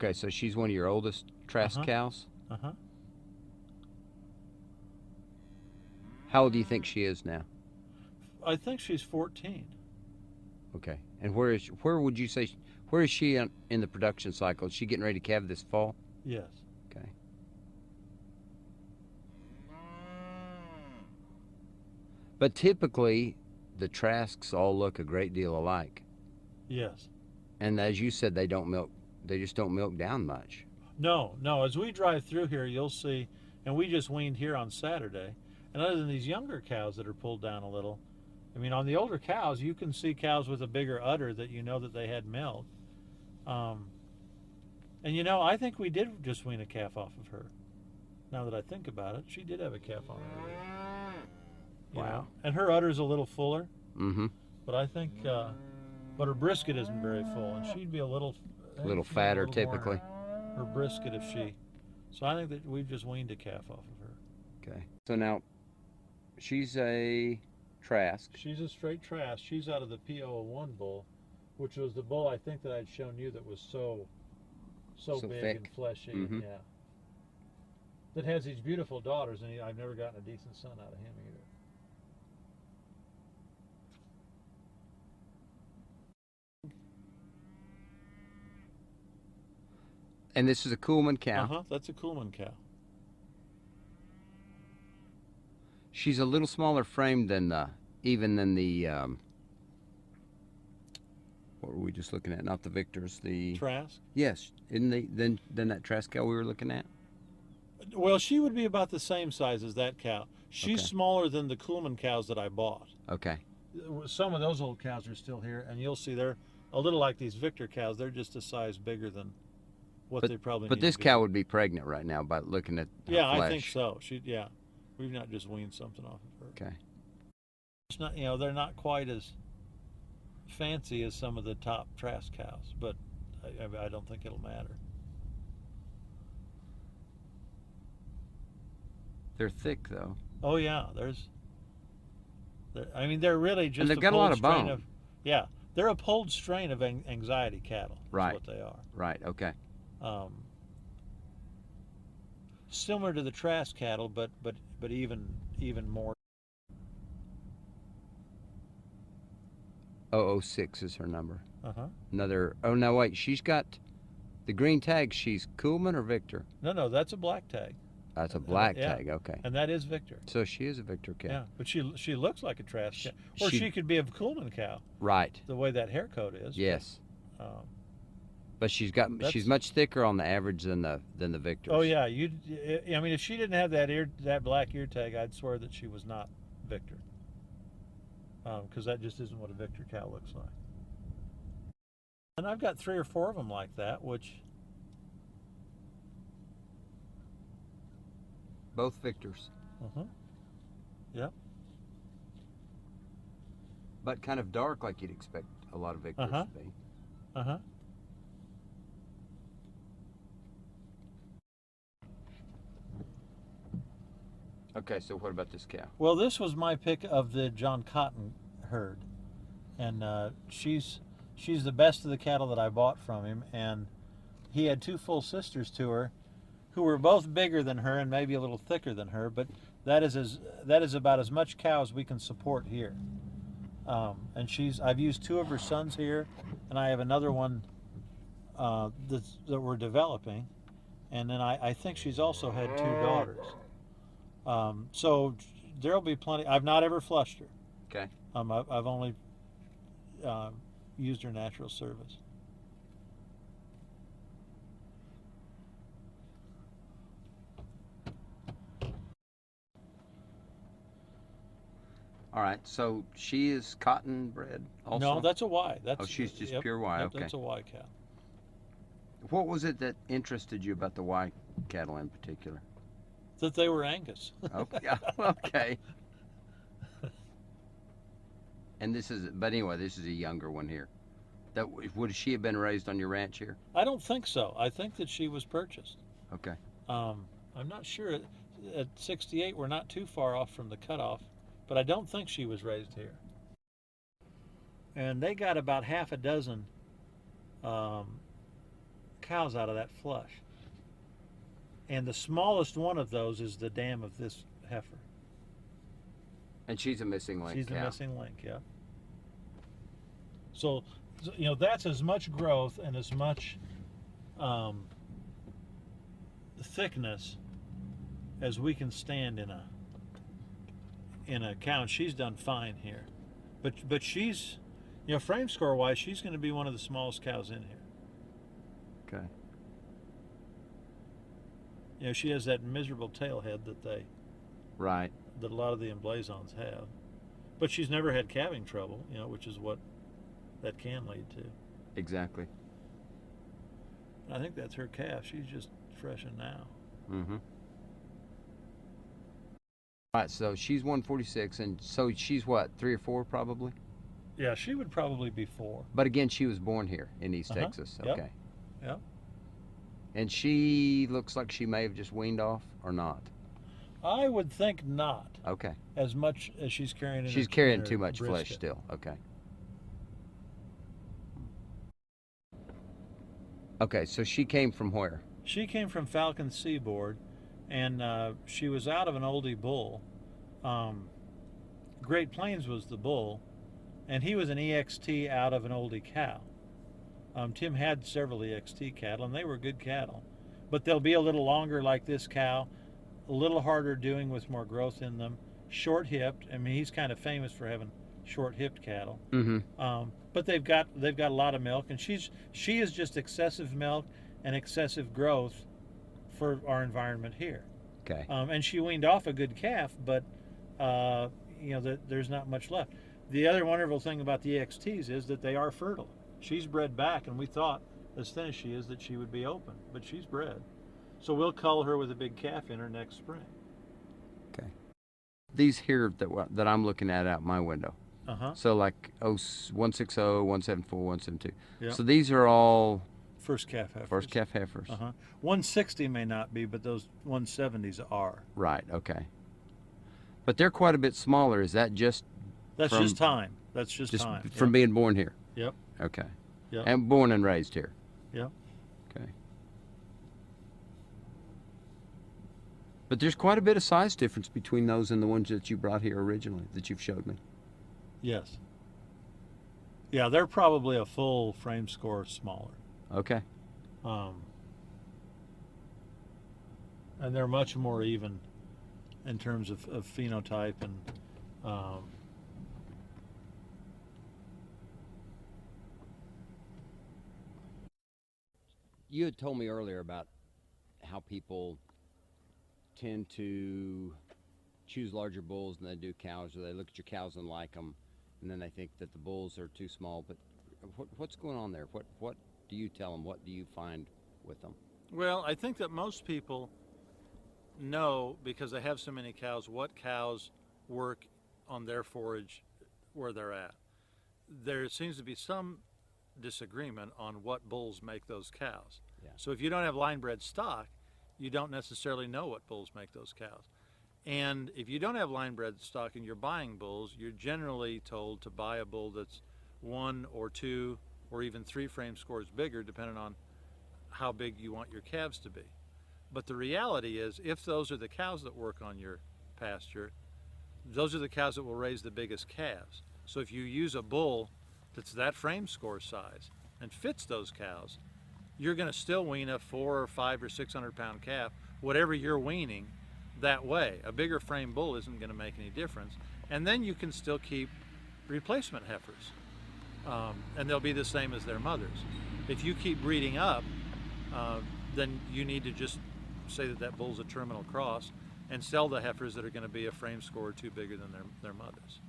Okay, so she's one of your oldest Trask cows? Uh-huh. How old do you think she is now? I think she's 14. Okay. And where would you say, where is she in the production cycle? Is she getting ready to calve this fall? Yes. Okay. But typically, the Trasks all look a great deal alike. Yes. And as you said, they just don't milk down much. No, no. As we drive through here, you'll see, and we just weaned here on Saturday. And other than these younger cows that are pulled down a little, I mean, on the older cows, you can see cows with a bigger udder that you know that they had milk. Um, and you know, I think we did just wean a calf off of her. Now that I think about it, she did have a calf on her. You know, and her udder's a little fuller. Mm-hmm. But I think, but her brisket isn't very full, and she'd be a little Fatter typically. Her brisket if she. So I think that we've just weaned a calf off of her. Okay. So now, she's a Trask. She's a straight Trask. She's out of the P001 bull, which was the bull I think that I'd shown you that was so big thick and fleshy. Mm-hmm. Yeah. That has these beautiful daughters, and I've never gotten a decent son out of him either. And this is a Kuhlman cow. Uh-huh, that's a Kuhlman cow. She's a little smaller frame than even than the what were we just looking at? Not the Victors, the Trask? Yes, than that Trask cow we were looking at? Well, she would be about the same size as that cow. She's Okay. smaller than the Kuhlman cows that I bought. Okay. Some of those old cows are still here, and you'll see they're a little like these Victor cows. They're just a size bigger than what they probably But need this to be. cow would be pregnant right now by looking at her Yeah, flesh. I think so. Yeah, we've not just weaned something off of her. Okay. It's not, you know, they're not quite as fancy as some of the top Trask cows, but I don't think it'll matter. They're thick though. Oh yeah, I mean, they're really just And they've a got a lot of strain bone. Yeah, they're a polled strain of anxiety cattle. Right. Is what they are. Right. Okay. Similar to the Trask cattle, but even more. 006 is her number. Uh-huh. Another. Oh no, wait. She's got the green tag. She's Kuhlman or Victor? No, that's a black tag. That's a black yeah. tag. Okay. And that is Victor. So she is a Victor cow. Yeah, but she looks like a Trask cow, or she could be a Kuhlman cow. Right. The way that hair coat is. Yes. But, But she's much thicker on the average than the Victors. Oh yeah, I mean, if she didn't have that black ear tag, I'd swear that she was not Victor. Because that just isn't what a Victor cow looks like. And I've got 3 or 4 of them like that, which. Both Victors. Uh-huh. Yep. But kind of dark, like you'd expect a lot of Victors to be. Uh-huh. Okay, so what about this cow? Well, this was my pick of the John Cotton herd, and she's the best of the cattle that I bought from him. And he had 2 full sisters to her, who were both bigger than her and maybe a little thicker than her. But that is about as much cow as we can support here. And I've used 2 of her sons here, and I have another one that we're developing, and then I think she's also had 2 daughters. So there'll be plenty. I've not ever flushed her. Okay. I've only used her natural service. All right, so she is cotton bred also? No, that's a Y. She's just pure Y. Yep, okay. that's a Y cow. What was it that interested you about the Y cattle in particular? That they were Angus. Okay. Okay. And but anyway, this is a younger one here. Would she have been raised on your ranch here? I don't think so. I think that she was purchased. Okay. I'm not sure. At 68, we're not too far off from the cutoff, but I don't think she was raised here. And they got about half a dozen cows cows out of that flush. And the smallest one of those is the dam of this heifer. And she's a missing link. She's the cow. missing link, yeah. So, you know, that's as much growth and as much thickness as we can stand in a cow. And she's done fine here, but she's, you know, frame score wise, she's going to be one of the smallest cows in here. Okay. You know, she has that miserable tail head that Right. a lot of the emblazons have, but she's never had calving trouble, you know, which is what that can lead to. Exactly. I think that's her calf. She's just freshened now. Mm-hmm. All right, so she's 146, and so she's what, 3 or 4 probably? Yeah, she would probably be 4. But again, she was born here in East Texas. Yep. Okay. Yep. And she looks like she may have just weaned off or not. I would think not. Okay. As much as she's carrying. She's carrying too much flesh still. Okay. Okay, so she came from where? She came from Falcon Seaboard, and she was out of an oldie bull. Great Plains was the bull, and he was an EXT out of an oldie cow. Tim had several EXT cattle, and they were good cattle. But they'll be a little longer like this cow, a little harder doing with more growth in them, short-hipped. I mean, he's kind of famous for having short-hipped cattle. Mm-hmm. But they've got a lot of milk, and she is just excessive milk and excessive growth for our environment here. Okay. And she weaned off a good calf, but you know, there's not much left. The other wonderful thing about the EXTs is that they are fertile. She's bred back, and we thought, as thin as she is, that she would be open, but she's bred. So we'll cull her with a big calf in her next spring. Okay. These here that I'm looking at out my window. Uh-huh. So like 160, 174, 172. Yep. So these are all First calf heifers. first calf heifers. Uh-huh. 160 may not be, but those 170s are. Right, okay. But they're quite a bit smaller. Is that just That's just time. That's just time. from being born here? Yep. Okay. Yep. And born and raised here. Yep. Okay. But there's quite a bit of size difference between those and the ones that you brought here originally, that you've showed me. Yes. Yeah, they're probably a full frame score smaller. Okay. And they're much more even in terms of phenotype and You had told me earlier about how people tend to choose larger bulls than they do cows, or they look at your cows and like them, and then they think that the bulls are too small. But what's going on there? What do you tell them? What do you find with them? Well, I think that most people know, because they have so many cows, what cows work on their forage where they're at. There seems to be some disagreement on what bulls make those cows. Yeah. So if you don't have line-bred stock, you don't necessarily know what bulls make those cows. And if you don't have line-bred stock and you're buying bulls, you're generally told to buy a bull that's 1 or 2 or even 3 frame scores bigger, depending on how big you want your calves to be. But the reality is, if those are the cows that work on your pasture, those are the cows that will raise the biggest calves. So if you use a bull that's that frame score size and fits those cows, you're going to still wean a 400 or 500 or 600 pound calf, whatever you're weaning, that way. A bigger frame bull isn't going to make any difference. And then you can still keep replacement heifers, and they'll be the same as their mothers. If you keep breeding up, then you need to just say that bull's a terminal cross and sell the heifers that are going to be a frame score or 2 bigger than their mothers.